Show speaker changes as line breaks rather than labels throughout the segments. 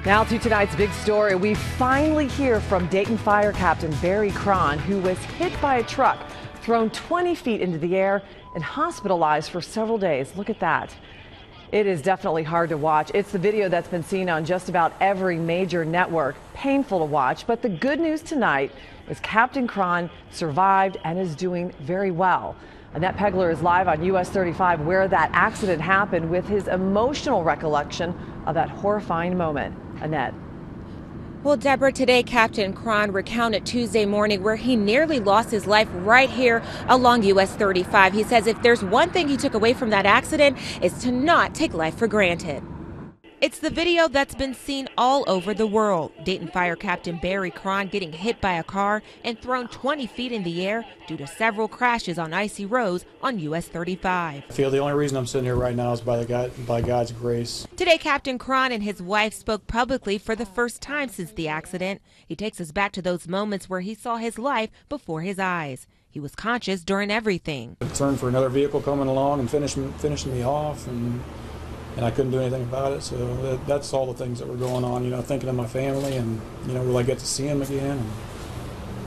Now to tonight's big story. We finally hear from Dayton Fire Captain Barry Cron, who was hit by a truck, thrown 20 feet into the air, and hospitalized for several days. Look at that. It is definitely hard to watch. It's the video that's been seen on just about every major network. Painful to watch, but the good news tonight is Captain Cron survived and is doing very well. Annette Pegler is live on US 35 where that accident happened with his emotional recollection of that horrifying moment. Annette.
Well, Deborah, today Captain Cron recounted Tuesday morning where he nearly lost his life right here along US 35. He says if there's one thing he took away from that accident, it's to not take life for granted. It's the video that's been seen all over the world. Dayton Fire Captain Barry Cron getting hit by a car and thrown 20 feet in the air due to several crashes on icy roads on US 35.
I feel the only reason I'm sitting here right now is by God's grace.
Today, Captain Cron and his wife spoke publicly for the first time since the accident. He takes us back to those moments where he saw his life before his eyes. He was conscious during everything.
Concerned for another vehicle coming along and finishing me off, and I couldn't do anything about it. So that's all the things that were going on, thinking of my family and, will I get to see him again?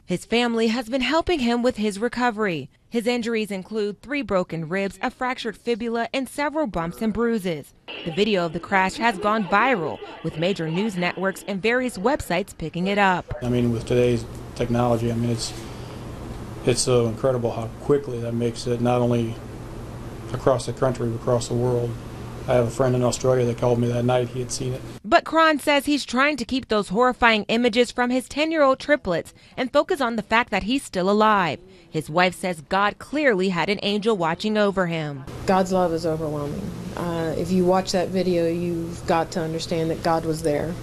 His family has been helping him with his recovery. His injuries include 3 broken ribs, a fractured fibula, and several bumps and bruises. The video of the crash has gone viral, with major news networks and various websites picking it up.
With today's technology, it's so incredible how quickly that makes it not only across the country, but across the world. I have a friend in Australia that called me that night. He had seen it.
But Cron says he's trying to keep those horrifying images from his 10-year-old triplets and focus on the fact that he's still alive. His wife says God clearly had an angel watching over him.
God's love is overwhelming. If you watch that video, you've got to understand that God was there.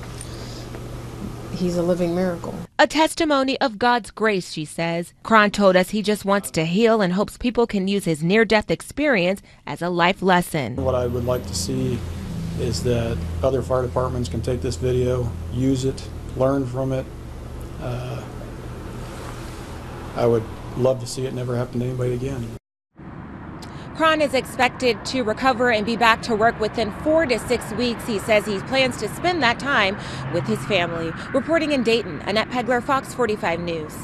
He's a living miracle.
A testimony of God's grace, she says. Cron told us he just wants to heal and hopes people can use his near-death experience as a life lesson.
What I would like to see is that other fire departments can take this video, use it, learn from it. I would love to see it never happen to anybody again.
Cron is expected to recover and be back to work within 4 to 6 weeks. He says he plans to spend that time with his family. Reporting in Dayton, Annette Pegler, Fox 45 News.